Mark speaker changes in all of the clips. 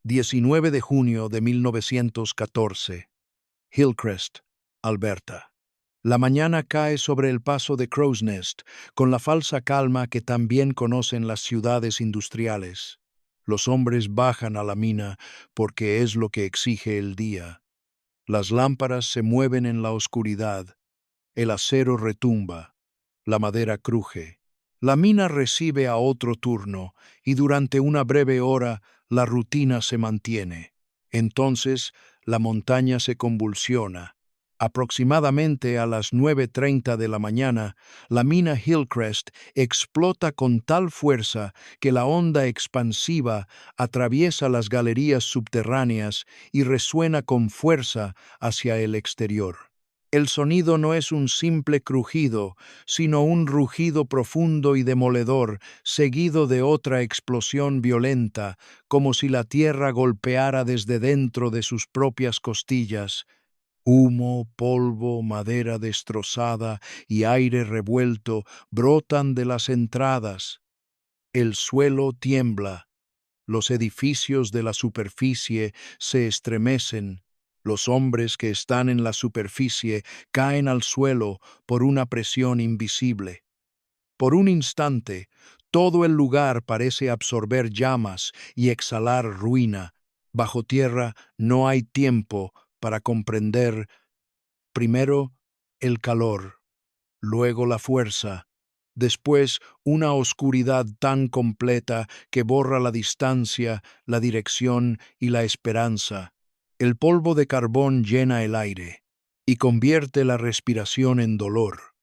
Speaker 1: 19 de junio de 1914. Hillcrest, Alberta. La mañana cae sobre el paso de Crow's Nest, con la falsa calma que también conocen las ciudades industriales. Los hombres bajan a la mina porque es lo que exige el día. Las lámparas se mueven en la oscuridad. El acero retumba. La madera cruje. La mina recibe a otro turno y durante una breve hora la rutina se mantiene. Entonces la montaña se convulsiona. Aproximadamente a las 9:30 de la mañana, la mina Hillcrest explota con tal fuerza que la onda expansiva atraviesa las galerías subterráneas y resuena con fuerza hacia el exterior. El sonido no es un simple crujido, sino un rugido profundo y demoledor, seguido de otra explosión violenta, como si la tierra golpeara desde dentro de sus propias costillas. Humo, polvo, madera destrozada y aire revuelto brotan de las entradas. El suelo tiembla. Los edificios de la superficie se estremecen. Los hombres que están en la superficie caen al suelo por una presión invisible. Por un instante, todo el lugar parece absorber llamas y exhalar ruina. Bajo tierra no hay tiempo para comprender, primero, el calor, luego la fuerza, después una oscuridad tan completa que borra la distancia, la dirección y la esperanza. El polvo de carbón llena el aire y convierte la respiración en dolor.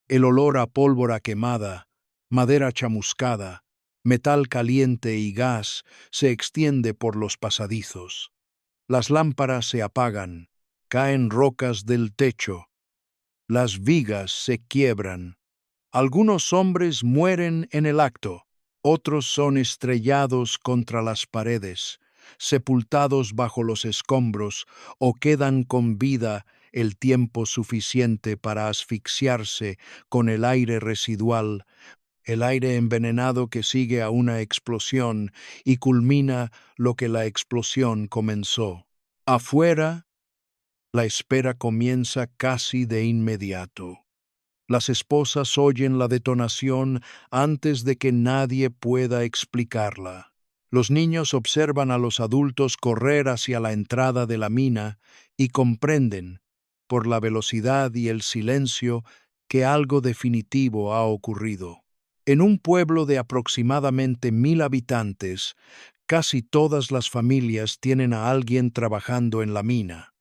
Speaker 1: El olor a pólvora quemada, madera chamuscada, metal caliente y gas se extiende por los pasadizos. Las lámparas se apagan, caen rocas del techo, las vigas se quiebran. Algunos hombres mueren en el acto, otros son estrellados contra las paredes, sepultados bajo los escombros o quedan con vida el tiempo suficiente para asfixiarse con el aire residual, el aire envenenado que sigue a una explosión y culmina lo que la explosión comenzó. Afuera, la espera comienza casi de inmediato. Las esposas oyen la detonación antes de que nadie pueda explicarla. Los niños observan a los adultos correr hacia la entrada de la mina y comprenden, por la velocidad y el silencio, que algo definitivo ha ocurrido. En un pueblo de aproximadamente 1,000 habitantes, casi todas las familias tienen a alguien trabajando en la mina.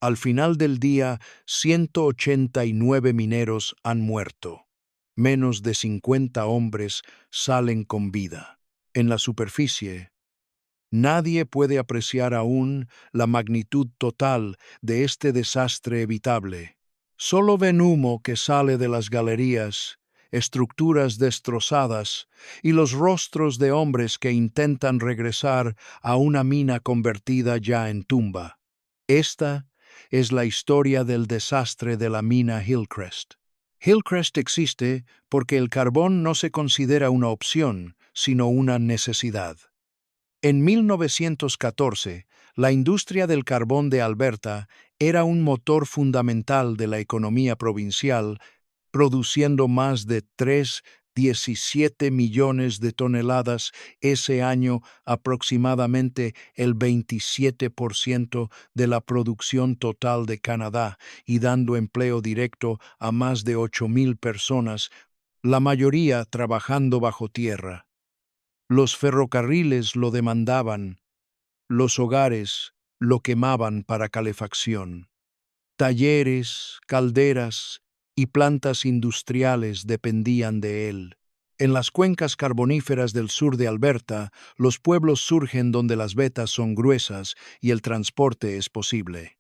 Speaker 1: Al final del día, 189 mineros han muerto. Menos de 50 hombres salen con vida. En la superficie, nadie puede apreciar aún la magnitud total de este desastre evitable. Solo ven humo que sale de las galerías, estructuras destrozadas y los rostros de hombres que intentan regresar a una mina convertida ya en tumba. Esta es la historia del desastre de la mina Hillcrest. Hillcrest existe porque el carbón no se considera una opción, sino una necesidad. En 1914, la industria del carbón de Alberta era un motor fundamental de la economía provincial, produciendo más de 3,17 millones de toneladas ese año, aproximadamente el 27% de la producción total de Canadá, y dando empleo directo a más de 8,000 personas, la mayoría trabajando bajo tierra. Los ferrocarriles lo demandaban, los hogares lo quemaban para calefacción. Talleres, calderas y plantas industriales dependían de él. En las cuencas carboníferas del sur de Alberta, los pueblos surgen donde las vetas son gruesas y el transporte es posible.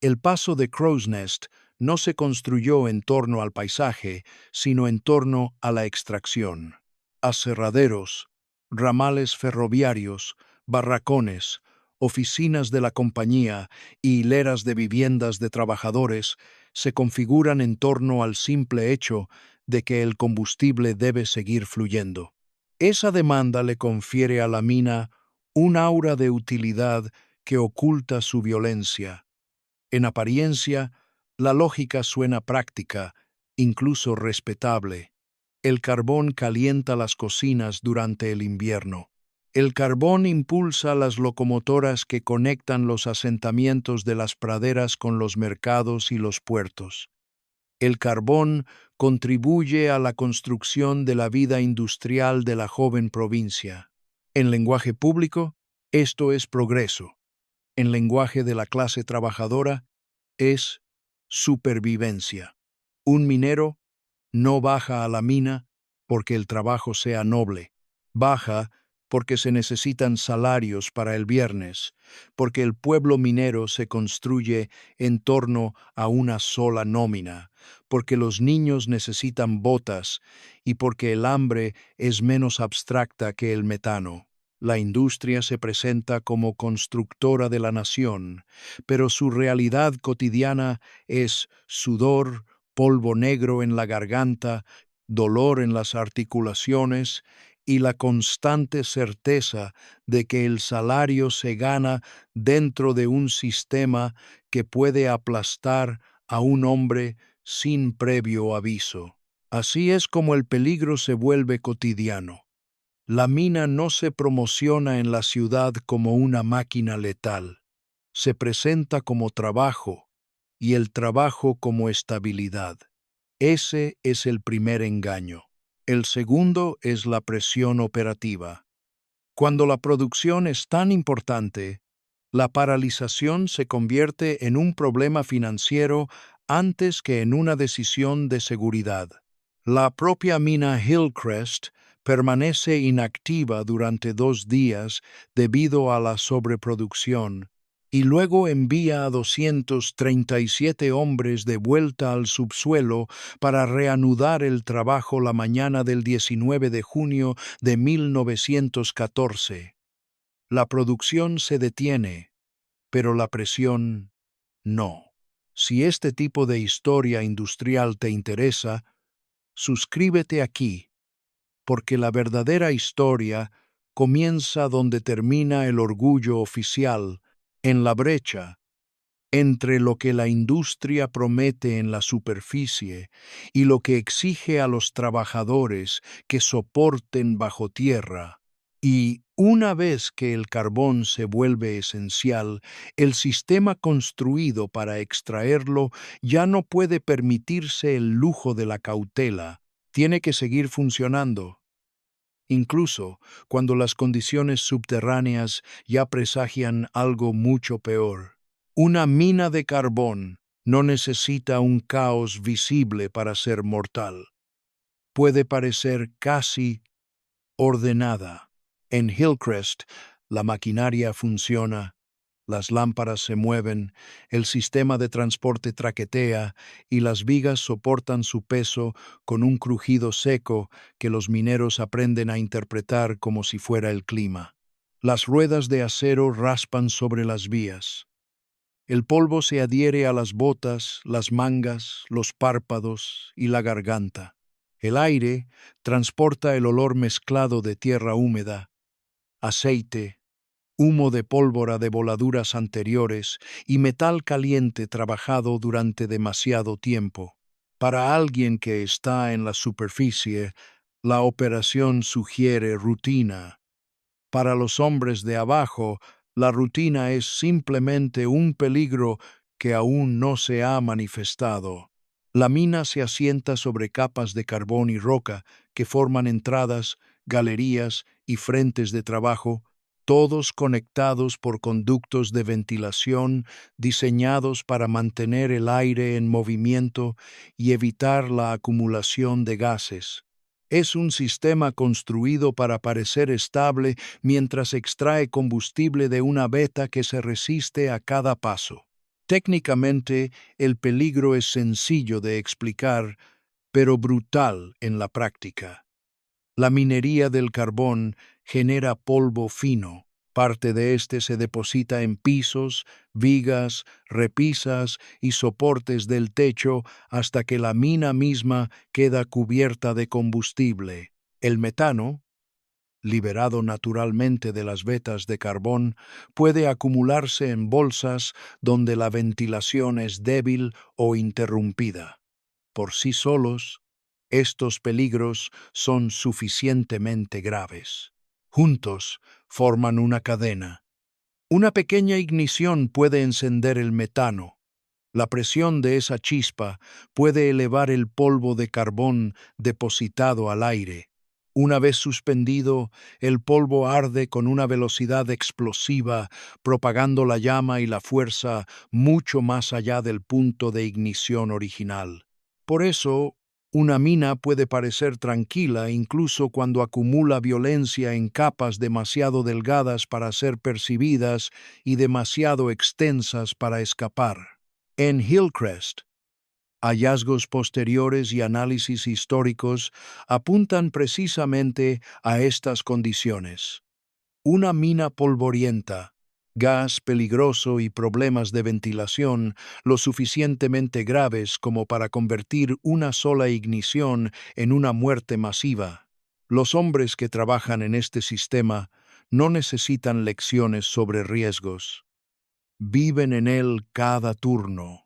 Speaker 1: El paso de Crow's Nest no se construyó en torno al paisaje, sino en torno a la extracción. Aserraderos, ramales ferroviarios, barracones, oficinas de la compañía y hileras de viviendas de trabajadores se configuran en torno al simple hecho de que el combustible debe seguir fluyendo. Esa demanda le confiere a la mina un aura de utilidad que oculta su violencia. En apariencia, la lógica suena práctica, incluso respetable. El carbón calienta las cocinas durante el invierno. El carbón impulsa las locomotoras que conectan los asentamientos de las praderas con los mercados y los puertos. El carbón contribuye a la construcción de la vida industrial de la joven provincia. En lenguaje público, esto es progreso. En lenguaje de la clase trabajadora, es supervivencia. Un minero no baja a la mina porque el trabajo sea noble. Baja porque se necesitan salarios para el viernes, porque el pueblo minero se construye en torno a una sola nómina, porque los niños necesitan botas y porque el hambre es menos abstracta que el metano. La industria se presenta como constructora de la nación, pero su realidad cotidiana es sudor, polvo negro en la garganta, dolor en las articulaciones y la constante certeza de que el salario se gana dentro de un sistema que puede aplastar a un hombre sin previo aviso. Así es como el peligro se vuelve cotidiano. La mina no se promociona en la ciudad como una máquina letal. Se presenta como trabajo y el trabajo como estabilidad. Ese es el primer engaño. El segundo es la presión operativa. Cuando la producción es tan importante, la paralización se convierte en un problema financiero antes que en una decisión de seguridad. La propia mina Hillcrest permanece inactiva durante 2 días debido a la sobreproducción, y luego envía a 237 hombres de vuelta al subsuelo para reanudar el trabajo la mañana del 19 de junio de 1914. La producción se detiene, pero la presión no. Si este tipo de historia industrial te interesa, suscríbete aquí, porque la verdadera historia comienza donde termina el orgullo oficial, en la brecha entre lo que la industria promete en la superficie y lo que exige a los trabajadores que soporten bajo tierra. Y una vez que el carbón se vuelve esencial, el sistema construido para extraerlo ya no puede permitirse el lujo de la cautela. Tiene que seguir funcionando, incluso cuando las condiciones subterráneas ya presagian algo mucho peor. Una mina de carbón no necesita un caos visible para ser mortal. Puede parecer casi ordenada. En Hillcrest, la maquinaria funciona, las lámparas se mueven, el sistema de transporte traquetea y las vigas soportan su peso con un crujido seco que los mineros aprenden a interpretar como si fuera el clima. Las ruedas de acero raspan sobre las vías. El polvo se adhiere a las botas, las mangas, los párpados y la garganta. El aire transporta el olor mezclado de tierra húmeda, aceite, humo de pólvora de voladuras anteriores y metal caliente trabajado durante demasiado tiempo. Para alguien que está en la superficie, la operación sugiere rutina. Para los hombres de abajo, la rutina es simplemente un peligro que aún no se ha manifestado. La mina se asienta sobre capas de carbón y roca que forman entradas, galerías y frentes de trabajo, todos conectados por conductos de ventilación diseñados para mantener el aire en movimiento y evitar la acumulación de gases. Es un sistema construido para parecer estable mientras extrae combustible de una veta que se resiste a cada paso. Técnicamente, el peligro es sencillo de explicar, pero brutal en la práctica. La minería del carbón genera polvo fino. Parte de este se deposita en pisos, vigas, repisas y soportes del techo hasta que la mina misma queda cubierta de combustible. El metano, liberado naturalmente de las vetas de carbón, puede acumularse en bolsas donde la ventilación es débil o interrumpida. Por sí solos, estos peligros son suficientemente graves. Juntos forman una cadena. Una pequeña ignición puede encender el metano. La presión de esa chispa puede elevar el polvo de carbón depositado al aire. Una vez suspendido, el polvo arde con una velocidad explosiva, propagando la llama y la fuerza mucho más allá del punto de ignición original. Por eso, una mina puede parecer tranquila incluso cuando acumula violencia en capas demasiado delgadas para ser percibidas y demasiado extensas para escapar. En Hillcrest, hallazgos posteriores y análisis históricos apuntan precisamente a estas condiciones. Una mina polvorienta, gas peligroso y problemas de ventilación lo suficientemente graves como para convertir una sola ignición en una muerte masiva. Los hombres que trabajan en este sistema no necesitan lecciones sobre riesgos. Viven en él cada turno.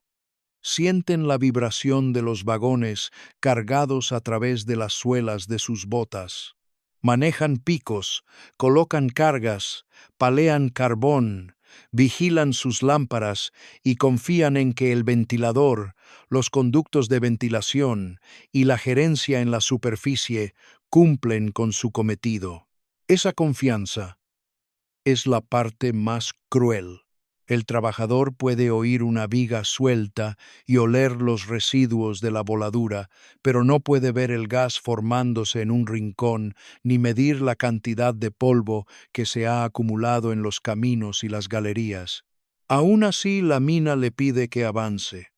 Speaker 1: Sienten la vibración de los vagones cargados a través de las suelas de sus botas. Manejan picos, colocan cargas, palean carbón, vigilan sus lámparas y confían en que el ventilador, los conductos de ventilación y la gerencia en la superficie cumplen con su cometido. Esa confianza es la parte más cruel. El trabajador puede oír una viga suelta y oler los residuos de la voladura, pero no puede ver el gas formándose en un rincón ni medir la cantidad de polvo que se ha acumulado en los caminos y las galerías. Aún así, la mina le pide que avance.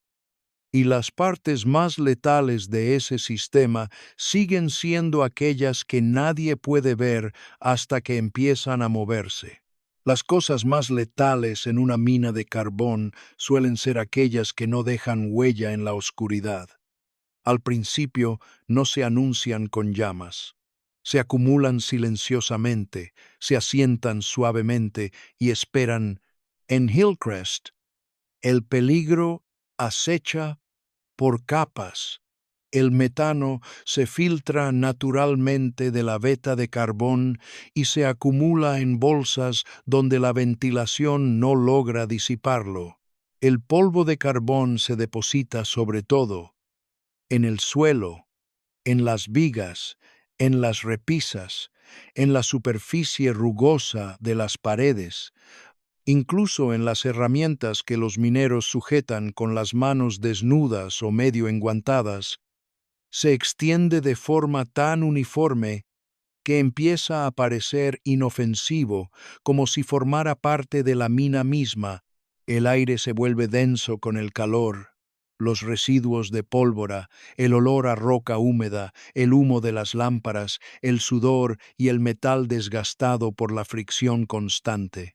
Speaker 1: Y las partes más letales de ese sistema siguen siendo aquellas que nadie puede ver hasta que empiezan a moverse. Las cosas más letales en una mina de carbón suelen ser aquellas que no dejan huella en la oscuridad. Al principio no se anuncian con llamas. Se acumulan silenciosamente, se asientan suavemente y esperan. En Hillcrest, el peligro acecha por capas. El metano se filtra naturalmente de la veta de carbón y se acumula en bolsas donde la ventilación no logra disiparlo. El polvo de carbón se deposita sobre todo, en el suelo, en las vigas, en las repisas, en la superficie rugosa de las paredes, incluso en las herramientas que los mineros sujetan con las manos desnudas o medio enguantadas. Se extiende de forma tan uniforme que empieza a parecer inofensivo, como si formara parte de la mina misma. El aire se vuelve denso con el calor, los residuos de pólvora, el olor a roca húmeda, el humo de las lámparas, el sudor y el metal desgastado por la fricción constante.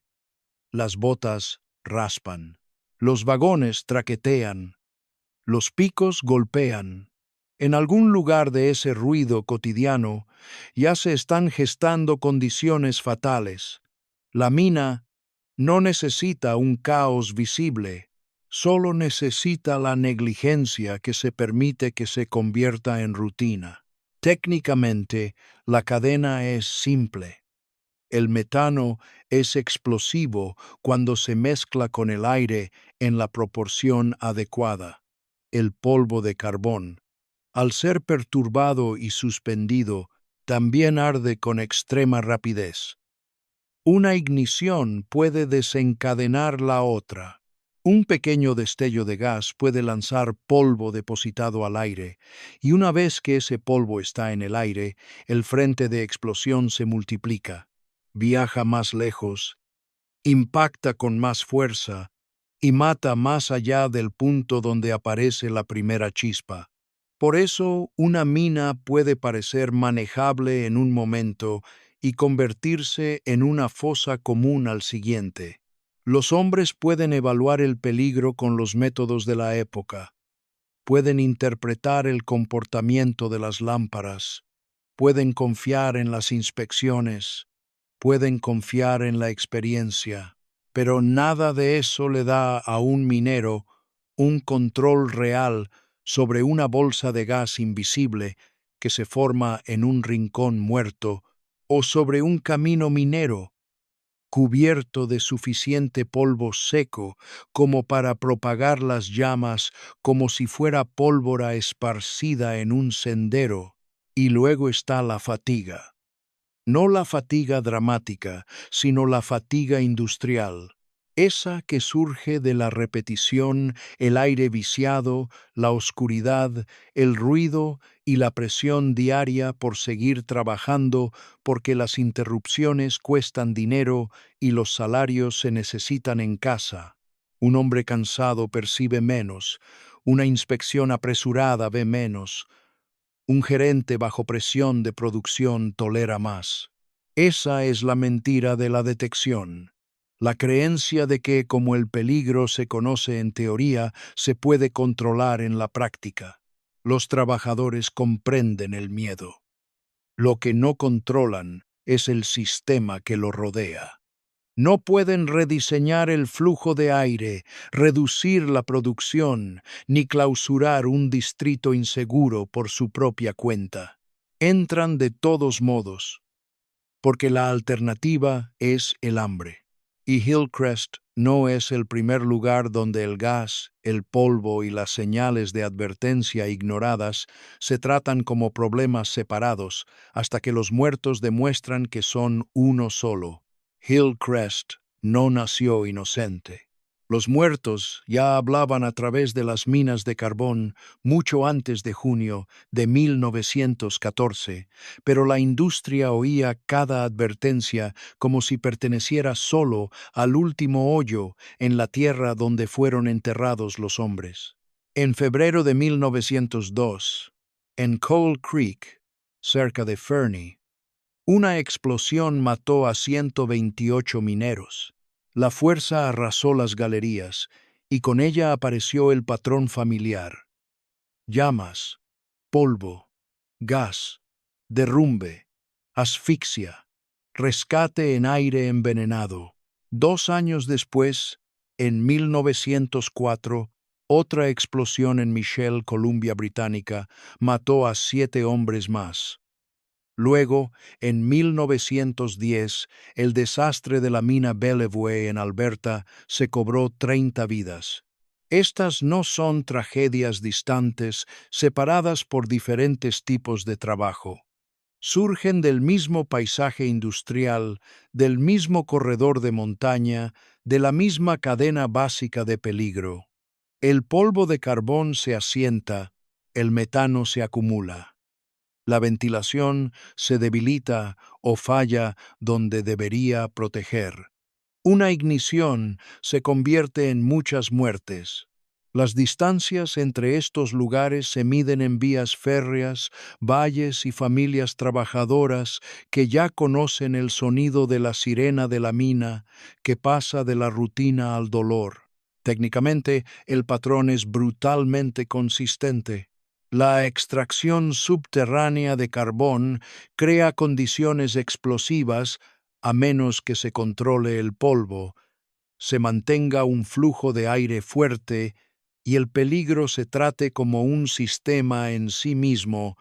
Speaker 1: Las botas raspan, los vagones traquetean, los picos golpean. En algún lugar de ese ruido cotidiano ya se están gestando condiciones fatales. La mina no necesita un caos visible, solo necesita la negligencia que se permite que se convierta en rutina. Técnicamente, la cadena es simple. El metano es explosivo cuando se mezcla con el aire en la proporción adecuada. El polvo de carbón, al ser perturbado y suspendido, también arde con extrema rapidez. Una ignición puede desencadenar la otra. Un pequeño destello de gas puede lanzar polvo depositado al aire, y una vez que ese polvo está en el aire, el frente de explosión se multiplica, viaja más lejos, impacta con más fuerza y mata más allá del punto donde aparece la primera chispa. Por eso, una mina puede parecer manejable en un momento y convertirse en una fosa común al siguiente. Los hombres pueden evaluar el peligro con los métodos de la época, pueden interpretar el comportamiento de las lámparas, pueden confiar en las inspecciones, pueden confiar en la experiencia, pero nada de eso le da a un minero un control real sobre una bolsa de gas invisible que se forma en un rincón muerto o sobre un camino minero cubierto de suficiente polvo seco como para propagar las llamas como si fuera pólvora esparcida en un sendero. Y luego está la fatiga. No la fatiga dramática, sino la fatiga industrial, esa que surge de la repetición, el aire viciado, la oscuridad, el ruido y la presión diaria por seguir trabajando porque las interrupciones cuestan dinero y los salarios se necesitan en casa. Un hombre cansado percibe menos, una inspección apresurada ve menos, un gerente bajo presión de producción tolera más. Esa es la mentira de la detección. La creencia de que, como el peligro se conoce en teoría, se puede controlar en la práctica. Los trabajadores comprenden el miedo. Lo que no controlan es el sistema que lo rodea. No pueden rediseñar el flujo de aire, reducir la producción, ni clausurar un distrito inseguro por su propia cuenta. Entran de todos modos, porque la alternativa es el hambre. Y Hillcrest no es el primer lugar donde el gas, el polvo y las señales de advertencia ignoradas se tratan como problemas separados hasta que los muertos demuestran que son uno solo. Hillcrest no nació inocente. Los muertos ya hablaban a través de las minas de carbón mucho antes de junio de 1914, pero la industria oía cada advertencia como si perteneciera solo al último hoyo en la tierra donde fueron enterrados los hombres. En febrero de 1902, en Coal Creek, cerca de Fernie, una explosión mató a 128 mineros. La fuerza arrasó las galerías y con ella apareció el patrón familiar. Llamas, polvo, gas, derrumbe, asfixia, rescate en aire envenenado. 2 años después, en 1904, otra explosión en Michelle, Columbia Británica, mató a 7 hombres más. Luego, en 1910, el desastre de la mina Bellevue en Alberta se cobró 30 vidas. Estas no son tragedias distantes, separadas por diferentes tipos de trabajo. Surgen del mismo paisaje industrial, del mismo corredor de montaña, de la misma cadena básica de peligro. El polvo de carbón se asienta, el metano se acumula. La ventilación se debilita o falla donde debería proteger. Una ignición se convierte en muchas muertes. Las distancias entre estos lugares se miden en vías férreas, valles y familias trabajadoras que ya conocen el sonido de la sirena de la mina que pasa de la rutina al dolor. Técnicamente, el patrón es brutalmente consistente. La extracción subterránea de carbón crea condiciones explosivas a menos que se controle el polvo, se mantenga un flujo de aire fuerte y el peligro se trate como un sistema en sí mismo,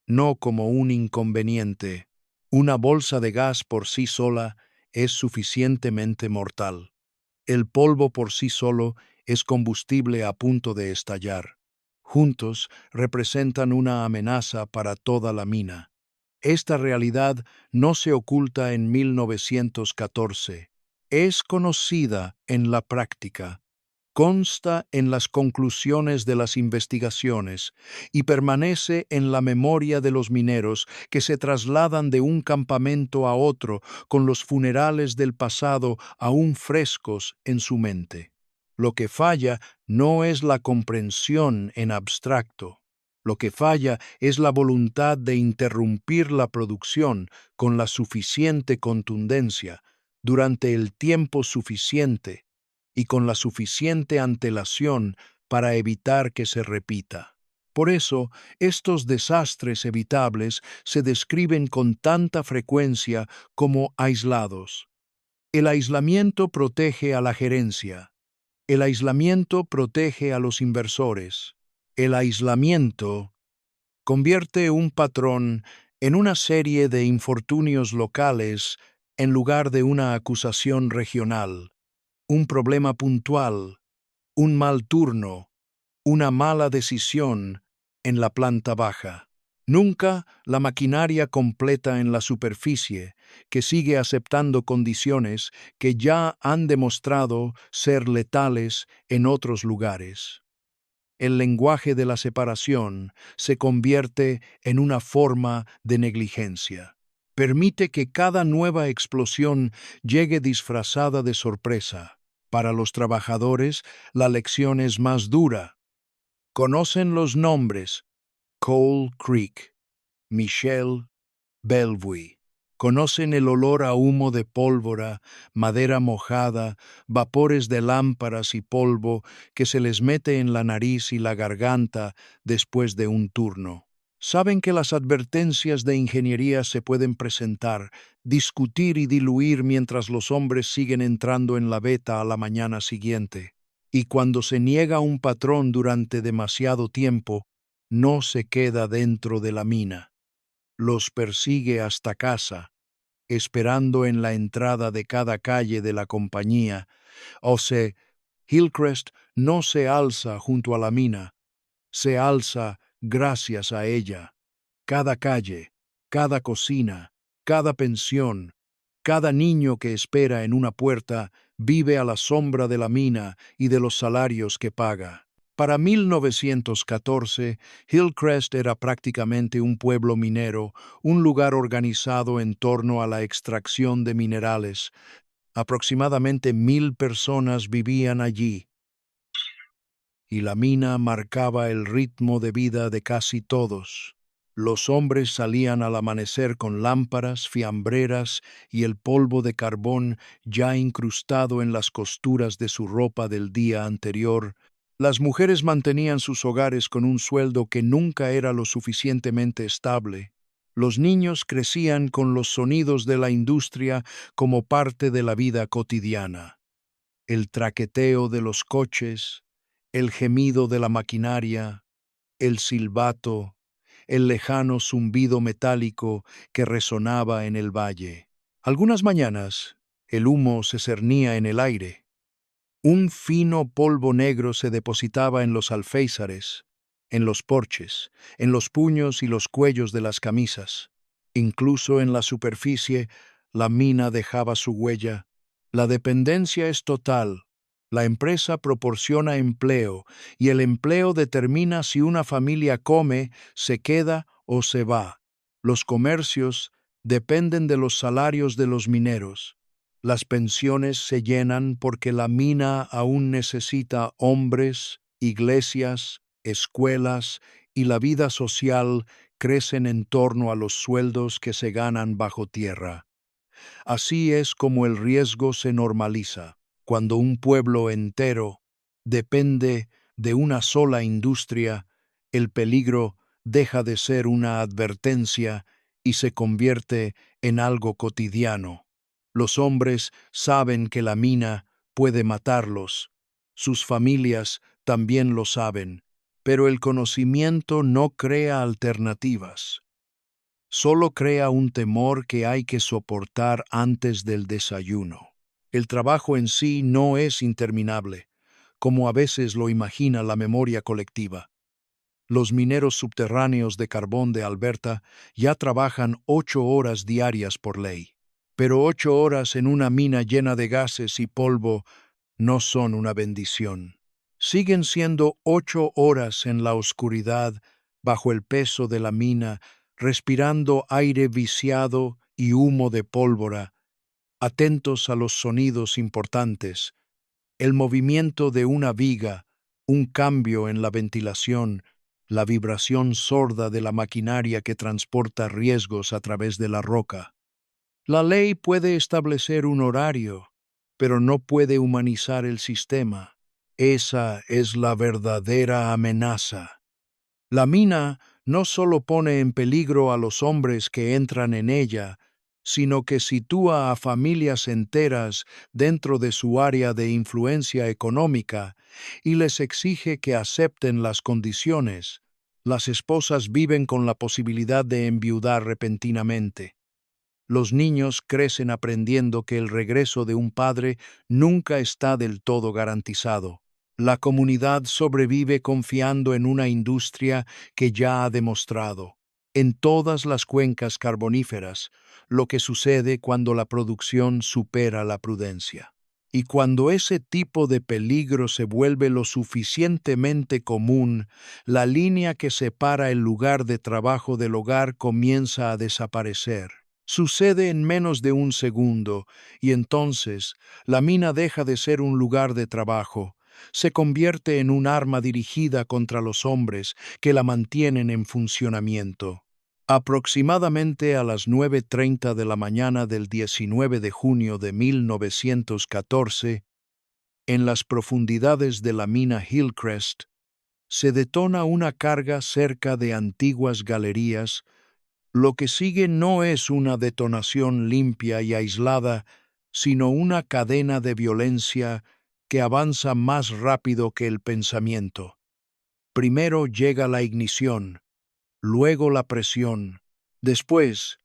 Speaker 1: no como un inconveniente. Una bolsa de gas por sí sola es suficientemente mortal. El polvo por sí solo es combustible a punto de estallar. Juntos representan una amenaza para toda la mina. Esta realidad no se oculta en 1914. Es conocida en la práctica, consta en las conclusiones de las investigaciones y permanece en la memoria de los mineros que se trasladan de un campamento a otro con los funerales del pasado aún frescos en su mente. Lo que falla no es la comprensión en abstracto. Lo que falla es la voluntad de interrumpir la producción con la suficiente contundencia, durante el tiempo suficiente y con la suficiente antelación para evitar que se repita. Por eso, estos desastres evitables se describen con tanta frecuencia como aislados. El aislamiento protege a la gerencia. El aislamiento protege a los inversores. El aislamiento convierte un patrón en una serie de infortunios locales en lugar de una acusación regional, un problema puntual, un mal turno, una mala decisión en la planta baja. Nunca la maquinaria completa en la superficie, que sigue aceptando condiciones que ya han demostrado ser letales en otros lugares. El lenguaje de la separación se convierte en una forma de negligencia. Permite que cada nueva explosión llegue disfrazada de sorpresa. Para los trabajadores, la lección es más dura. Conocen los nombres: Coal Creek, Michelle, Bellevue. Conocen el olor a humo de pólvora, madera mojada, vapores de lámparas y polvo que se les mete en la nariz y la garganta después de un turno. Saben que las advertencias de ingeniería se pueden presentar, discutir y diluir mientras los hombres siguen entrando en la veta a la mañana siguiente. Y cuando se niega un patrón durante demasiado tiempo, no se queda dentro de la mina. Los persigue hasta casa, esperando en la entrada de cada calle de la compañía. Hillcrest no se alza junto a la mina, se alza gracias a ella. Cada calle, cada cocina, cada pensión, cada niño que espera en una puerta vive a la sombra de la mina y de los salarios que paga. Para 1914, Hillcrest era prácticamente un pueblo minero, un lugar organizado en torno a la extracción de minerales. Aproximadamente 1,000 personas vivían allí, y la mina marcaba el ritmo de vida de casi todos. Los hombres salían al amanecer con lámparas, fiambreras y el polvo de carbón ya incrustado en las costuras de su ropa del día anterior. Las mujeres mantenían sus hogares con un sueldo que nunca era lo suficientemente estable. Los niños crecían con los sonidos de la industria como parte de la vida cotidiana. El traqueteo de los coches, el gemido de la maquinaria, el silbato, el lejano zumbido metálico que resonaba en el valle. Algunas mañanas, el humo se cernía en el aire. Un fino polvo negro se depositaba en los alféizares, en los porches, en los puños y los cuellos de las camisas. Incluso en la superficie, la mina dejaba su huella. La dependencia es total. La empresa proporciona empleo y el empleo determina si una familia come, se queda o se va. Los comercios dependen de los salarios de los mineros. Las pensiones se llenan porque la mina aún necesita hombres, iglesias, escuelas y la vida social crecen en torno a los sueldos que se ganan bajo tierra. Así es como el riesgo se normaliza. Cuando un pueblo entero depende de una sola industria, el peligro deja de ser una advertencia y se convierte en algo cotidiano. Los hombres saben que la mina puede matarlos. Sus familias también lo saben, pero el conocimiento no crea alternativas. Solo crea un temor que hay que soportar antes del desayuno. El trabajo en sí no es interminable, como a veces lo imagina la memoria colectiva. Los mineros subterráneos de carbón de Alberta ya trabajan 8 horas diarias por ley. Pero 8 horas en una mina llena de gases y polvo no son una bendición. Siguen siendo 8 horas en la oscuridad, bajo el peso de la mina, respirando aire viciado y humo de pólvora, atentos a los sonidos importantes, el movimiento de una viga, un cambio en la ventilación, la vibración sorda de la maquinaria que transporta riesgos a través de la roca. La ley puede establecer un horario, pero no puede humanizar el sistema. Esa es la verdadera amenaza. La mina no solo pone en peligro a los hombres que entran en ella, sino que sitúa a familias enteras dentro de su área de influencia económica y les exige que acepten las condiciones. Las esposas viven con la posibilidad de enviudar repentinamente. Los niños crecen aprendiendo que el regreso de un padre nunca está del todo garantizado. La comunidad sobrevive confiando en una industria que ya ha demostrado, en todas las cuencas carboníferas, lo que sucede cuando la producción supera la prudencia. Y cuando ese tipo de peligro se vuelve lo suficientemente común, la línea que separa el lugar de trabajo del hogar comienza a desaparecer. Sucede en menos de un segundo, y entonces la mina deja de ser un lugar de trabajo, se convierte en un arma dirigida contra los hombres que la mantienen en funcionamiento. Aproximadamente a las 9:30 de la mañana del 19 de junio de 1914, en las profundidades de la mina Hillcrest, se detona una carga cerca de antiguas galerías. Lo que sigue no es una detonación limpia y aislada, sino una cadena de violencia que avanza más rápido que el pensamiento. Primero llega la ignición, luego la presión, después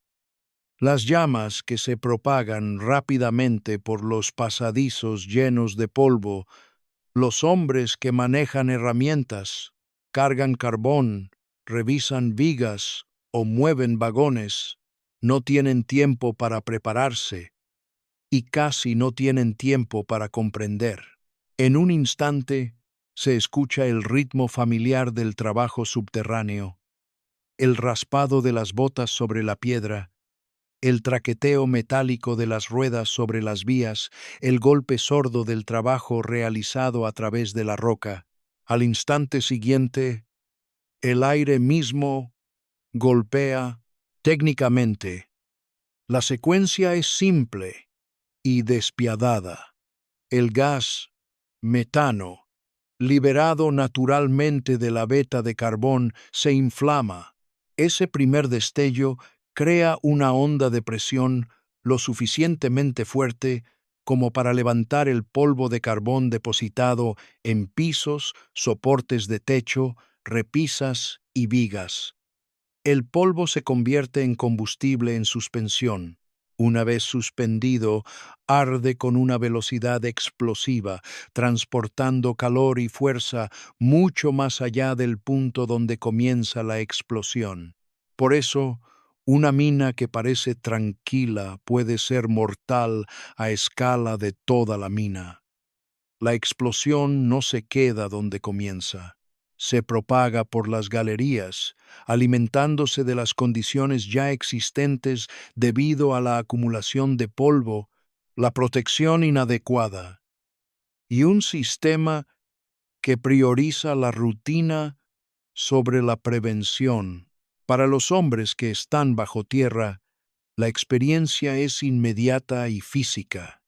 Speaker 1: las llamas que se propagan rápidamente por los pasadizos llenos de polvo, los hombres que manejan herramientas, cargan carbón, revisan vigas o mueven vagones, no tienen tiempo para prepararse y casi no tienen tiempo para comprender. En un instante se escucha el ritmo familiar del trabajo subterráneo, el raspado de las botas sobre la piedra, el traqueteo metálico de las ruedas sobre las vías, el golpe sordo del trabajo realizado a través de la roca. Al instante siguiente, el aire mismo golpea técnicamente. La secuencia es simple y despiadada. El gas metano, liberado naturalmente de la veta de carbón, se inflama. Ese primer destello crea una onda de presión lo suficientemente fuerte como para levantar el polvo de carbón depositado en pisos, soportes de techo, repisas y vigas. El polvo se convierte en combustible en suspensión. Una vez suspendido, arde con una velocidad explosiva, transportando calor y fuerza mucho más allá del punto donde comienza la explosión. Por eso, una mina que parece tranquila puede ser mortal a escala de toda la mina. La explosión no se queda donde comienza. Se propaga por las galerías, alimentándose de las condiciones ya existentes debido a la acumulación de polvo, la protección inadecuada y un sistema que prioriza la rutina sobre la prevención. Para los hombres que están bajo tierra, la experiencia es inmediata y física.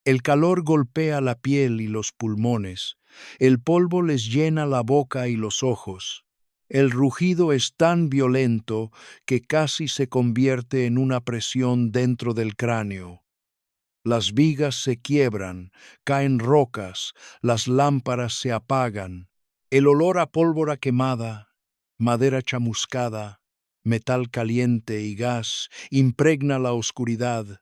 Speaker 1: El calor golpea la piel y los pulmones, el polvo les llena la boca y los ojos. El rugido es tan violento que casi se convierte en una presión dentro del cráneo. Las vigas se quiebran, caen rocas, las lámparas se apagan. El olor a pólvora quemada, madera chamuscada, metal caliente y gas impregna la oscuridad.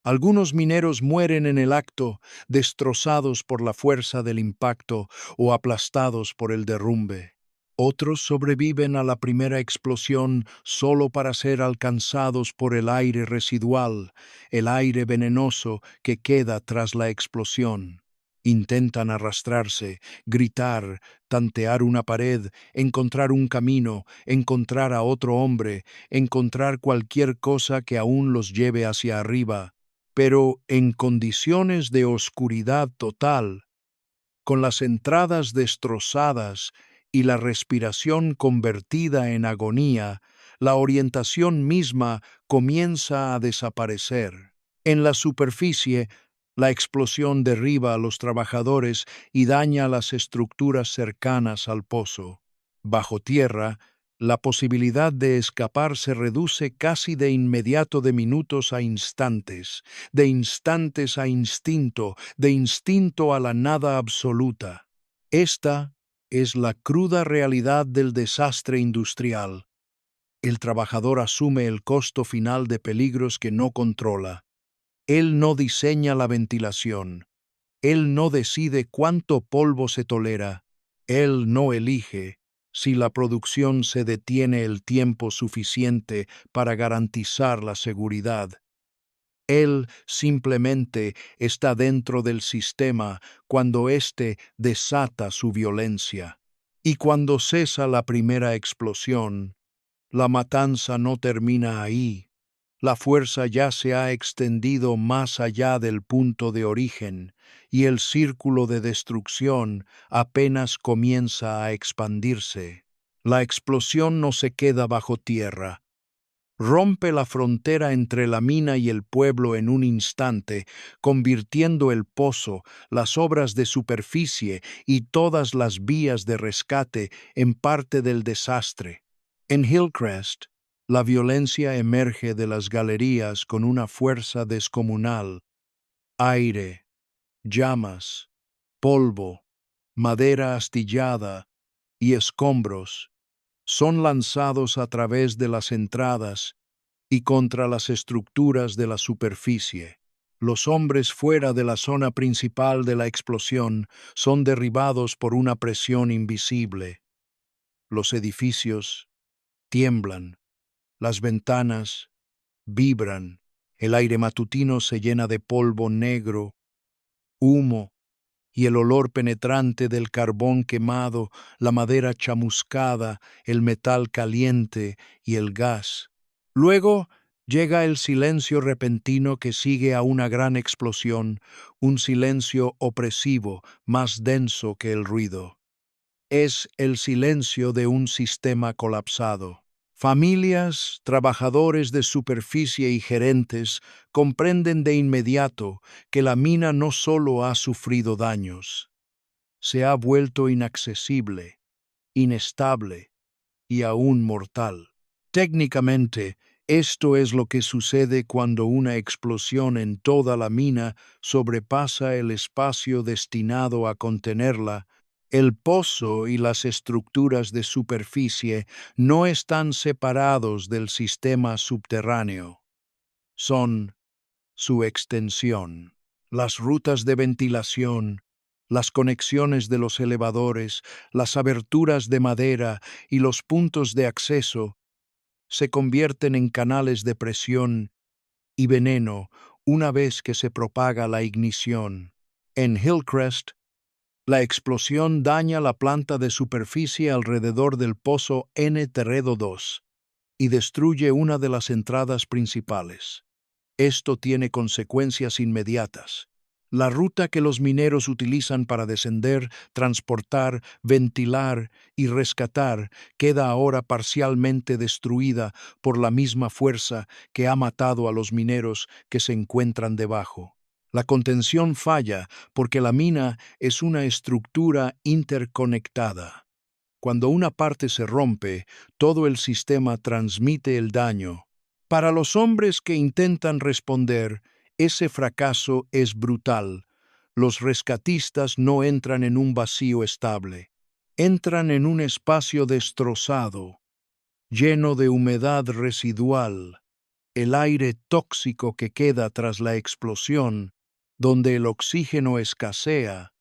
Speaker 1: Algunos mineros mueren en el acto, destrozados por la fuerza del impacto o aplastados por el derrumbe. Otros sobreviven a la primera explosión solo para ser alcanzados por el aire residual, el aire venenoso que queda tras la explosión. Intentan arrastrarse, gritar, tantear una pared, encontrar un camino, encontrar a otro hombre, encontrar cualquier cosa que aún los lleve hacia arriba, pero en condiciones de oscuridad total, con las entradas destrozadas y la respiración convertida en agonía, la orientación misma comienza a desaparecer. En la superficie, la explosión derriba a los trabajadores y daña las estructuras cercanas al pozo. Bajo tierra, la posibilidad de escapar se reduce casi de inmediato de minutos a instantes, de instantes a instinto, de instinto a la nada absoluta. Esta es la cruda realidad del desastre industrial. El trabajador asume el costo final de peligros que no controla. Él no diseña la ventilación. Él no decide cuánto polvo se tolera. Él no elige si la producción se detiene el tiempo suficiente para garantizar la seguridad. Él simplemente está dentro del sistema cuando éste desata su violencia. Y cuando cesa la primera explosión, la matanza no termina ahí. La fuerza ya se ha extendido más allá del punto de origen y el círculo de destrucción apenas comienza a expandirse. La explosión no se queda bajo tierra. Rompe la frontera entre la mina y el pueblo en un instante, convirtiendo el pozo, las obras de superficie y todas las vías de rescate en parte del desastre. En Hillcrest, la violencia emerge de las galerías con una fuerza descomunal. Aire, llamas, polvo, madera astillada y escombros son lanzados a través de las entradas y contra las estructuras de la superficie. Los hombres fuera de la zona principal de la explosión son derribados por una presión invisible. Los edificios tiemblan, las ventanas vibran, el aire matutino se llena de polvo negro, humo y el olor penetrante del carbón quemado, la madera chamuscada, el metal caliente y el gas. Luego llega el silencio repentino que sigue a una gran explosión, un silencio opresivo, más denso que el ruido. Es el silencio de un sistema colapsado. Familias, trabajadores de superficie y gerentes comprenden de inmediato que la mina no solo ha sufrido daños, se ha vuelto inaccesible, inestable y aún mortal. Técnicamente, esto es lo que sucede cuando una explosión en toda la mina sobrepasa el espacio destinado a contenerla. El pozo y las estructuras de superficie no están separados del sistema subterráneo. Son su extensión. Las rutas de ventilación, las conexiones de los elevadores, las aberturas de madera y los puntos de acceso se convierten en canales de presión y veneno una vez que se propaga la ignición. En Hillcrest, la explosión daña la planta de superficie alrededor del pozo N-Terredo 2 y destruye una de las entradas principales. Esto tiene consecuencias inmediatas. La ruta que los mineros utilizan para descender, transportar, ventilar y rescatar queda ahora parcialmente destruida por la misma fuerza que ha matado a los mineros que se encuentran debajo. La contención falla porque la mina es una estructura interconectada. Cuando una parte se rompe, todo el sistema transmite el daño. Para los hombres que intentan responder, ese fracaso es brutal. Los rescatistas no entran en un vacío estable. Entran en un espacio destrozado, lleno de humedad residual, el aire tóxico que queda tras la explosión, donde el oxígeno escasea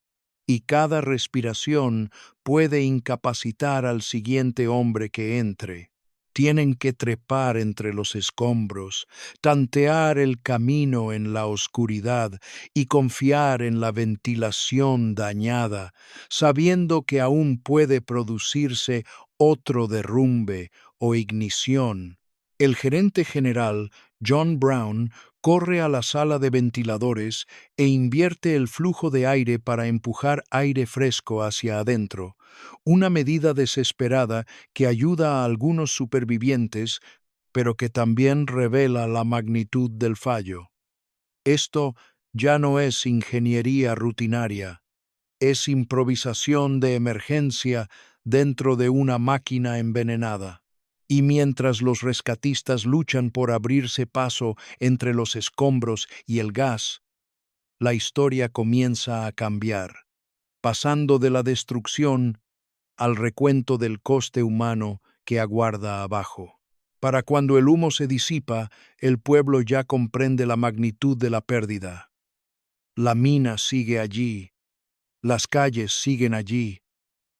Speaker 1: y cada respiración puede incapacitar al siguiente hombre que entre. Tienen que trepar entre los escombros, tantear el camino en la oscuridad y confiar en la ventilación dañada, sabiendo que aún puede producirse otro derrumbe o ignición. El gerente general, John Brown, corre a la sala de ventiladores e invierte el flujo de aire para empujar aire fresco hacia adentro, una medida desesperada que ayuda a algunos supervivientes, pero que también revela la magnitud del fallo. Esto ya no es ingeniería rutinaria, es improvisación de emergencia dentro de una máquina envenenada. Y mientras los rescatistas luchan por abrirse paso entre los escombros y el gas, la historia comienza a cambiar, pasando de la destrucción al recuento del coste humano que aguarda abajo. Para cuando el humo se disipa, el pueblo ya comprende la magnitud de la pérdida. La mina sigue allí, las calles siguen allí,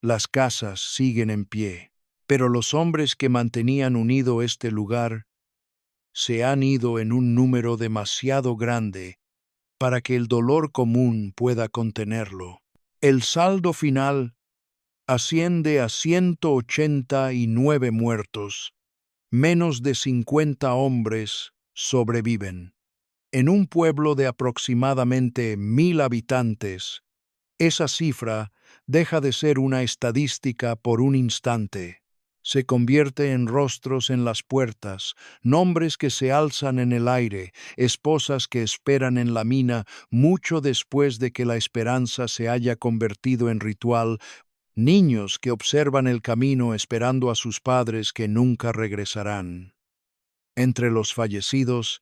Speaker 1: las casas siguen en pie. Pero los hombres que mantenían unido este lugar se han ido en un número demasiado grande para que el dolor común pueda contenerlo. El saldo final asciende a 189 muertos, menos de 50 hombres sobreviven. En un pueblo de aproximadamente 1000 habitantes, esa cifra deja de ser una estadística por un instante. Se convierte en rostros en las puertas, nombres que se alzan en el aire, esposas que esperan en la mina mucho después de que la esperanza se haya convertido en ritual, niños que observan el camino esperando a sus padres que nunca regresarán. Entre los fallecidos,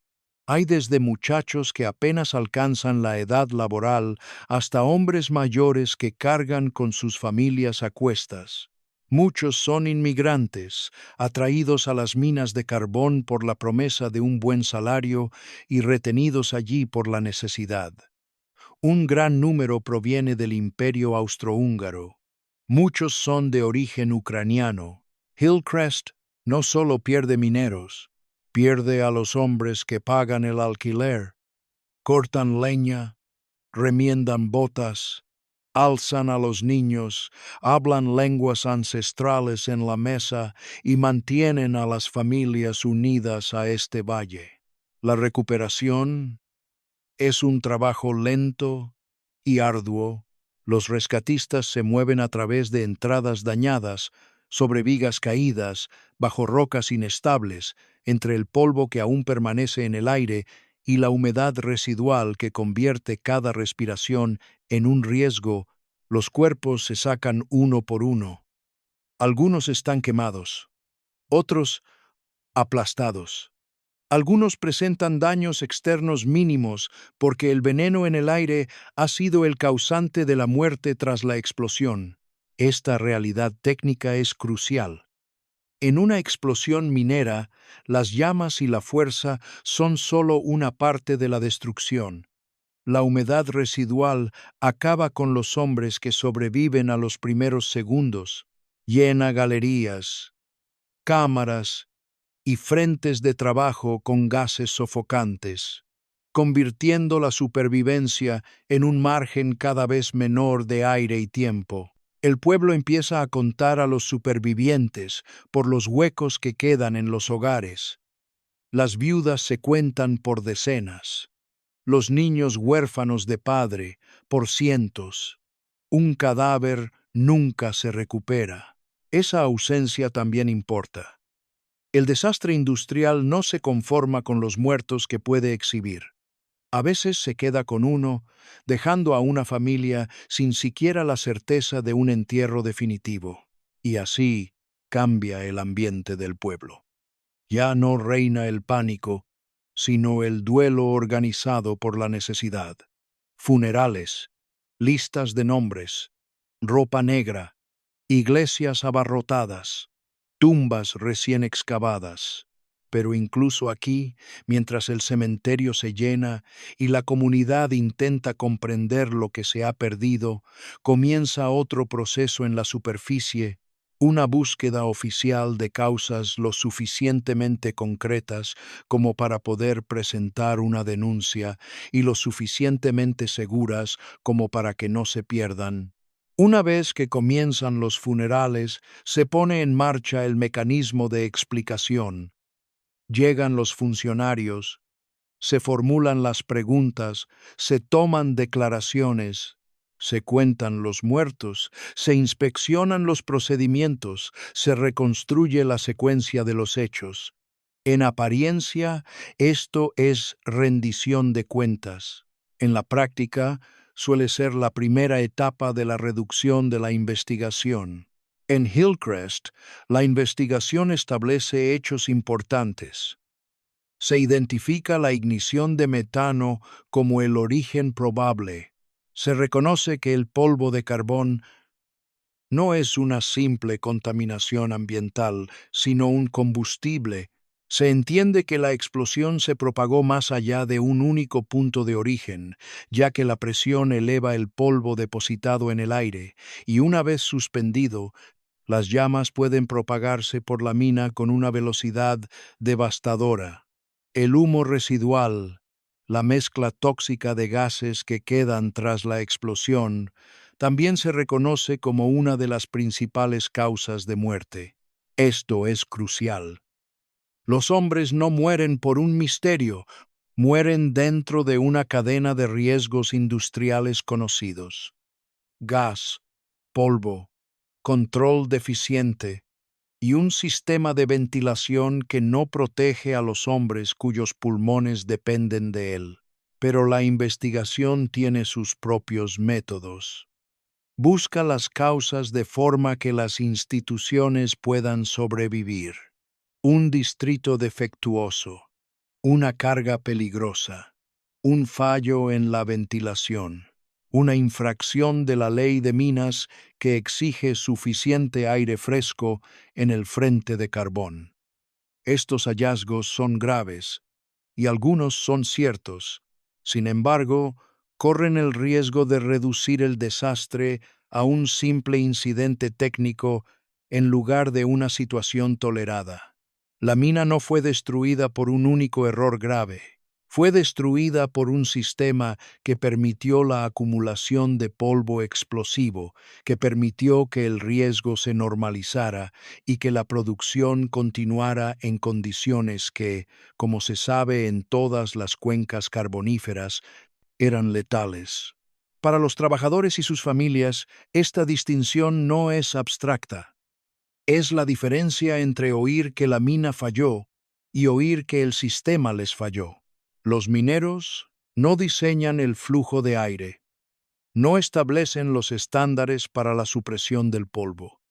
Speaker 1: hay desde muchachos que apenas alcanzan la edad laboral hasta hombres mayores que cargan con sus familias a cuestas. Muchos son inmigrantes, atraídos a las minas de carbón por la promesa de un buen salario y retenidos allí por la necesidad. Un gran número proviene del Imperio Austrohúngaro. Muchos son de origen ucraniano. Hillcrest no solo pierde mineros, pierde a los hombres que pagan el alquiler, cortan leña, remiendan botas, alzan a los niños, hablan lenguas ancestrales en la mesa y mantienen a las familias unidas a este valle. La recuperación es un trabajo lento y arduo. Los rescatistas se mueven a través de entradas dañadas, sobre vigas caídas, bajo rocas inestables, entre el polvo que aún permanece en el aire y la humedad residual que convierte cada respiración en un riesgo. Los cuerpos se sacan uno por uno. Algunos están quemados, otros aplastados. Algunos presentan daños externos mínimos porque el veneno en el aire ha sido el causante de la muerte tras la explosión. Esta realidad técnica es crucial. En una explosión minera, las llamas y la fuerza son solo una parte de la destrucción. La humedad residual acaba con los hombres que sobreviven a los primeros segundos. Llena galerías, cámaras y frentes de trabajo con gases sofocantes, convirtiendo la supervivencia en un margen cada vez menor de aire y tiempo. El pueblo empieza a contar a los supervivientes por los huecos que quedan en los hogares. Las viudas se cuentan por decenas, los niños huérfanos de padre por cientos. Un cadáver nunca se recupera. Esa ausencia también importa. El desastre industrial no se conforma con los muertos que puede exhibir. A veces se queda con uno, dejando a una familia sin siquiera la certeza de un entierro definitivo. Y así cambia el ambiente del pueblo. Ya no reina el pánico, sino el duelo organizado por la necesidad. Funerales, listas de nombres, ropa negra, iglesias abarrotadas, tumbas recién excavadas. Pero incluso aquí, mientras el cementerio se llena y la comunidad intenta comprender lo que se ha perdido, comienza otro proceso en la superficie, una búsqueda oficial de causas lo suficientemente concretas como para poder presentar una denuncia y lo suficientemente seguras como para que no se pierdan. Una vez que comienzan los funerales, se pone en marcha el mecanismo de explicación. Llegan los funcionarios, se formulan las preguntas, se toman declaraciones, se cuentan los muertos, se inspeccionan los procedimientos, se reconstruye la secuencia de los hechos. En apariencia, esto es rendición de cuentas. En la práctica, suele ser la primera etapa de la reducción de la investigación. En Hillcrest, la investigación establece hechos importantes. Se identifica la ignición de metano como el origen probable. Se reconoce que el polvo de carbón no es una simple contaminación ambiental, sino un combustible. Se entiende que la explosión se propagó más allá de un único punto de origen, ya que la presión eleva el polvo depositado en el aire, y una vez suspendido, las llamas pueden propagarse por la mina con una velocidad devastadora. El humo residual, la mezcla tóxica de gases que quedan tras la explosión, también se reconoce como una de las principales causas de muerte. Esto es crucial. Los hombres no mueren por un misterio, mueren dentro de una cadena de riesgos industriales conocidos. Gas, polvo, control deficiente y un sistema de ventilación que no protege a los hombres cuyos pulmones dependen de él. Pero la investigación tiene sus propios métodos. Busca las causas de forma que las instituciones puedan sobrevivir. Un distrito defectuoso, una carga peligrosa, un fallo en la ventilación, una infracción de la ley de minas que exige suficiente aire fresco en el frente de carbón. Estos hallazgos son graves y algunos son ciertos. Sin embargo, corren el riesgo de reducir el desastre a un simple incidente técnico en lugar de una situación tolerada. La mina no fue destruida por un único error grave. Fue destruida por un sistema que permitió la acumulación de polvo explosivo, que permitió que el riesgo se normalizara y que la producción continuara en condiciones que, como se sabe en todas las cuencas carboníferas, eran letales. Para los trabajadores y sus familias, esta distinción no es abstracta. Es la diferencia entre oír que la mina falló y oír que el sistema les falló. Los mineros no diseñan el flujo de aire, no establecen los estándares para la supresión del polvo.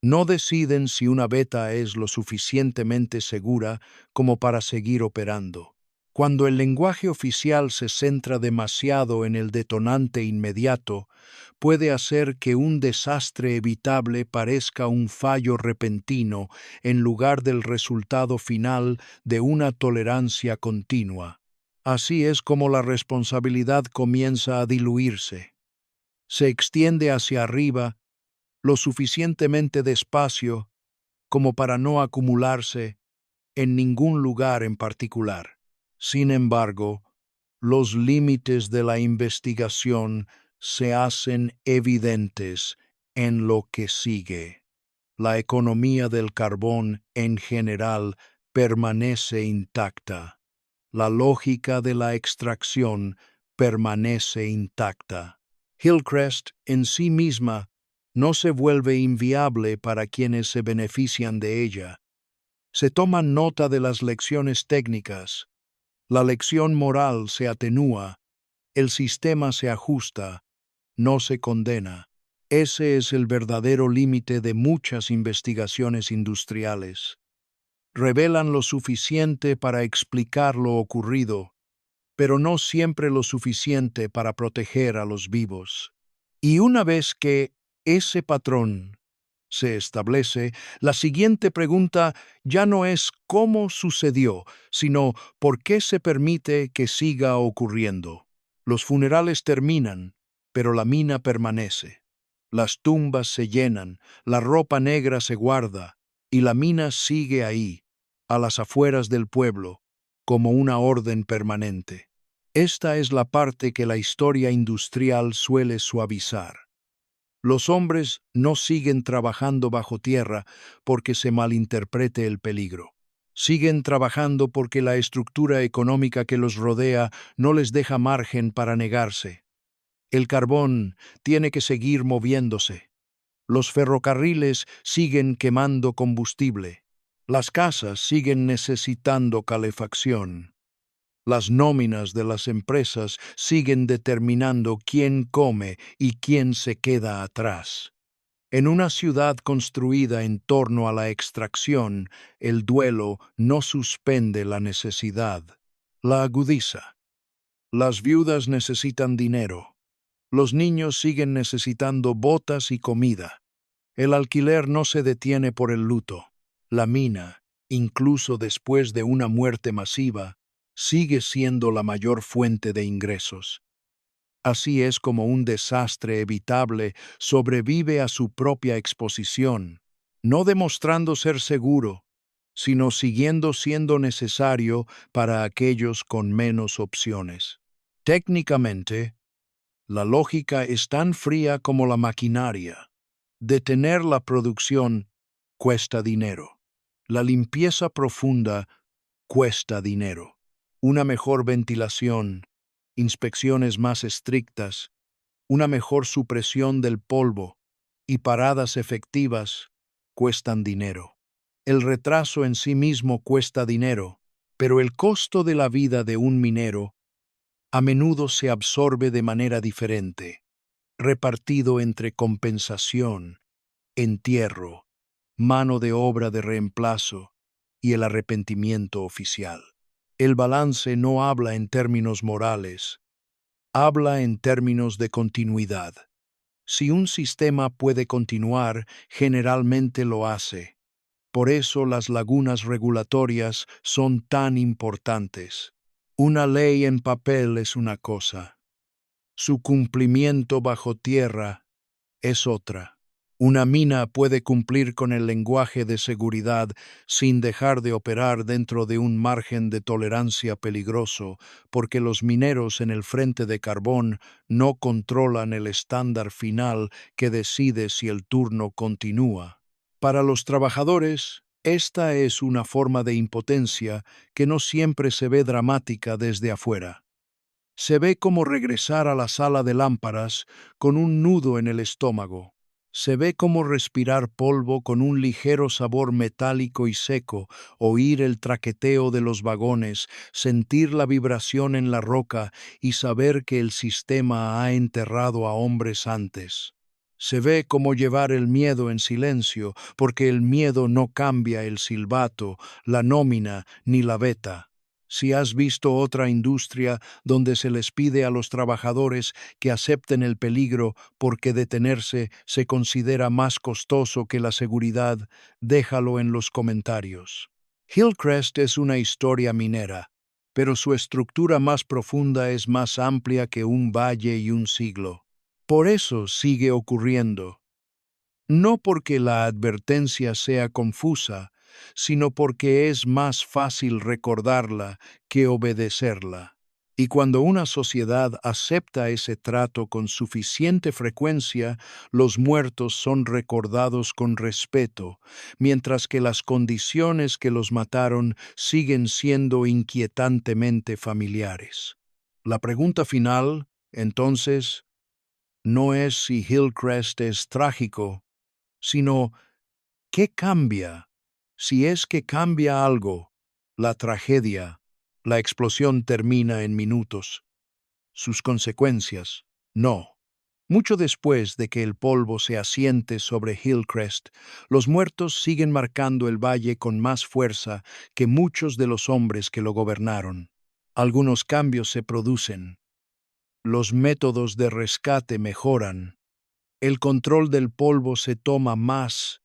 Speaker 1: No deciden si una beta es lo suficientemente segura como para seguir operando. Cuando el lenguaje oficial se centra demasiado en el detonante inmediato, puede hacer que un desastre evitable parezca un fallo repentino en lugar del resultado final de una tolerancia continua. Así es como la responsabilidad comienza a diluirse. Se extiende hacia arriba lo suficientemente despacio como para no acumularse en ningún lugar en particular. Sin embargo, los límites de la investigación se hacen evidentes en lo que sigue. La economía del carbón en general permanece intacta. La lógica de la extracción permanece intacta. Hillcrest en sí misma no se vuelve inviable para quienes se benefician de ella. Se toma nota de las lecciones técnicas, la lección moral se atenúa, el sistema se ajusta, no se condena. Ese es el verdadero límite de muchas investigaciones industriales. Revelan lo suficiente para explicar lo ocurrido, pero no siempre lo suficiente para proteger a los vivos. Y una vez que ese patrón se establece, la siguiente pregunta ya no es cómo sucedió, sino por qué se permite que siga ocurriendo. Los funerales terminan, pero la mina permanece. Las tumbas se llenan, la ropa negra se guarda, y la mina sigue ahí, a las afueras del pueblo, como una orden permanente. Esta es la parte que la historia industrial suele suavizar. Los hombres no siguen trabajando bajo tierra porque se malinterprete el peligro. Siguen trabajando porque la estructura económica que los rodea no les deja margen para negarse. El carbón tiene que seguir moviéndose. Los ferrocarriles siguen quemando combustible. Las casas siguen necesitando calefacción. Las nóminas de las empresas siguen determinando quién come y quién se queda atrás. En una ciudad construida en torno a la extracción, el duelo no suspende la necesidad, la agudiza. Las viudas necesitan dinero. Los niños siguen necesitando botas y comida. El alquiler no se detiene por el luto. La mina, incluso después de una muerte masiva, sigue siendo la mayor fuente de ingresos. Así es como un desastre evitable sobrevive a su propia exposición, no demostrando ser seguro, sino siguiendo siendo necesario para aquellos con menos opciones. Técnicamente, la lógica es tan fría como la maquinaria. Detener la producción cuesta dinero. La limpieza profunda cuesta dinero. Una mejor ventilación, inspecciones más estrictas, una mejor supresión del polvo y paradas efectivas cuestan dinero. El retraso en sí mismo cuesta dinero, pero el costo de la vida de un minero a menudo se absorbe de manera diferente, repartido entre compensación, entierro, mano de obra de reemplazo y el arrepentimiento oficial. El balance no habla en términos morales, habla en términos de continuidad. Si un sistema puede continuar, generalmente lo hace. Por eso las lagunas regulatorias son tan importantes. Una ley en papel es una cosa. Su cumplimiento bajo tierra es otra. Una mina puede cumplir con el lenguaje de seguridad sin dejar de operar dentro de un margen de tolerancia peligroso, porque los mineros en el frente de carbón no controlan el estándar final que decide si el turno continúa. Para los trabajadores, esta es una forma de impotencia que no siempre se ve dramática desde afuera. Se ve como regresar a la sala de lámparas con un nudo en el estómago. Se ve como respirar polvo con un ligero sabor metálico y seco, oír el traqueteo de los vagones, sentir la vibración en la roca y saber que el sistema ha enterrado a hombres antes. Se ve como llevar el miedo en silencio, porque el miedo no cambia el silbato, la nómina ni la veta. Si has visto otra industria donde se les pide a los trabajadores que acepten el peligro porque detenerse se considera más costoso que la seguridad, déjalo en los comentarios. Hillcrest es una historia minera, pero su estructura más profunda es más amplia que un valle y un siglo. Por eso sigue ocurriendo. No porque la advertencia sea confusa, sino porque es más fácil recordarla que obedecerla. Y cuando una sociedad acepta ese trato con suficiente frecuencia, los muertos son recordados con respeto, mientras que las condiciones que los mataron siguen siendo inquietantemente familiares. La pregunta final, entonces, no es si Hillcrest es trágico, sino ¿qué cambia? Si es que cambia algo, la tragedia, la explosión termina en minutos. Sus consecuencias, no. Mucho después de que el polvo se asiente sobre Hillcrest, los muertos siguen marcando el valle con más fuerza que muchos de los hombres que lo gobernaron. Algunos cambios se producen. Los métodos de rescate mejoran. El control del polvo se toma más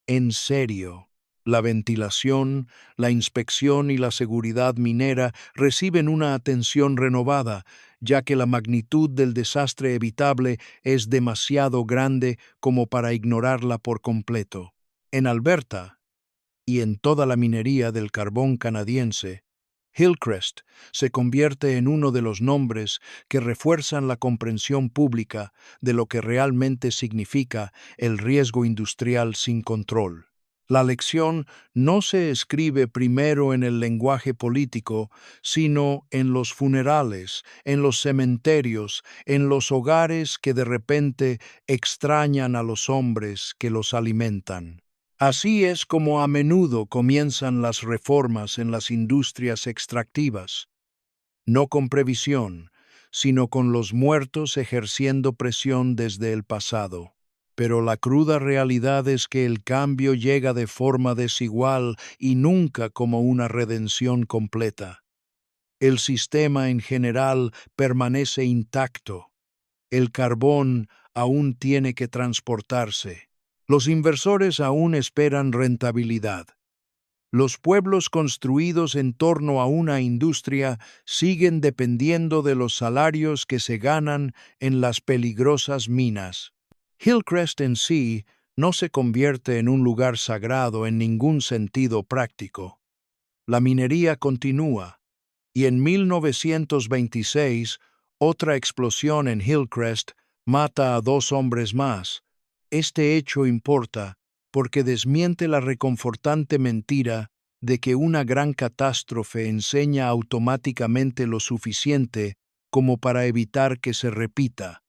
Speaker 1: en serio. La ventilación, la inspección y la seguridad minera reciben una atención renovada, ya que la magnitud del desastre evitable es demasiado grande como para ignorarla por completo. En Alberta y en toda la minería del carbón canadiense, Hillcrest se convierte en uno de los nombres que refuerzan la comprensión pública de lo que realmente significa el riesgo industrial sin control. La lección no se escribe primero en el lenguaje político, sino en los funerales, en los cementerios, en los hogares que de repente extrañan a los hombres que los alimentan. Así es como a menudo comienzan las reformas en las industrias extractivas, no con previsión, sino con los muertos ejerciendo presión desde el pasado. Pero la cruda realidad es que el cambio llega de forma desigual y nunca como una redención completa. El sistema en general permanece intacto. El carbón aún tiene que transportarse. Los inversores aún esperan rentabilidad. Los pueblos construidos en torno a una industria siguen dependiendo de los salarios que se ganan en las peligrosas minas. Hillcrest en sí no se convierte en un lugar sagrado en ningún sentido práctico. La minería continúa, y en 1926 otra explosión en Hillcrest mata a 2 hombres más. Este hecho importa porque desmiente la reconfortante mentira de que una gran catástrofe enseña automáticamente lo suficiente como para evitar que se repita.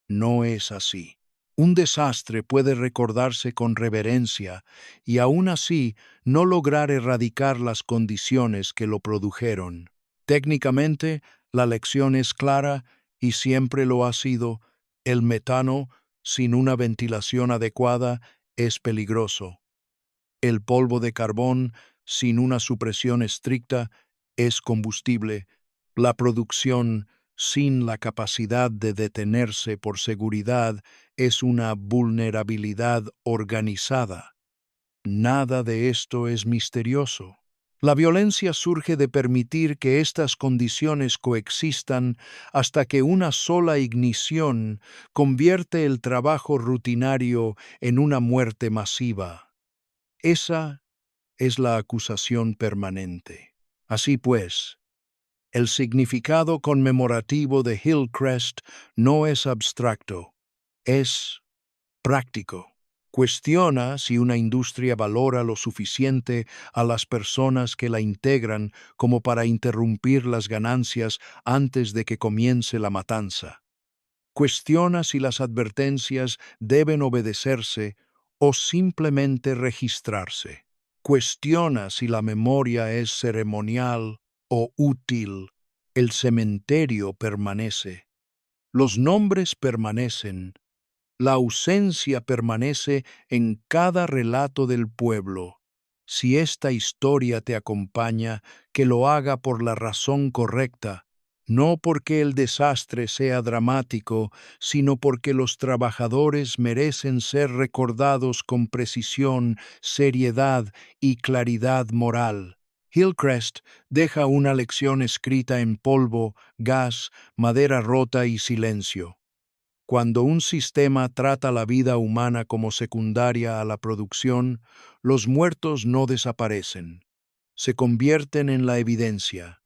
Speaker 1: No es así. Un desastre puede recordarse con reverencia y aún así no lograr erradicar las condiciones que lo produjeron. Técnicamente, la lección es clara y siempre lo ha sido. El metano, sin una ventilación adecuada, es peligroso. El polvo de carbón, sin una supresión estricta, es combustible. La producción, sin la capacidad de detenerse por seguridad, es una vulnerabilidad organizada. Nada de esto es misterioso. La violencia surge de permitir que estas condiciones coexistan hasta que una sola ignición convierte el trabajo rutinario en una muerte masiva. Esa es la acusación permanente. Así pues, el significado conmemorativo de Hillcrest no es abstracto, es práctico. Cuestiona si una industria valora lo suficiente a las personas que la integran como para interrumpir las ganancias antes de que comience la matanza. Cuestiona si las advertencias deben obedecerse o simplemente registrarse. Cuestiona si la memoria es ceremonial o útil. El cementerio permanece. Los nombres permanecen. La ausencia permanece en cada relato del pueblo. Si esta historia te acompaña, que lo haga por la razón correcta, no porque el desastre sea dramático, sino porque los trabajadores merecen ser recordados con precisión, seriedad y claridad moral. Hillcrest deja una lección escrita en polvo, gas, madera rota y silencio. Cuando un sistema trata la vida humana como secundaria a la producción, los muertos no desaparecen, se convierten en la evidencia.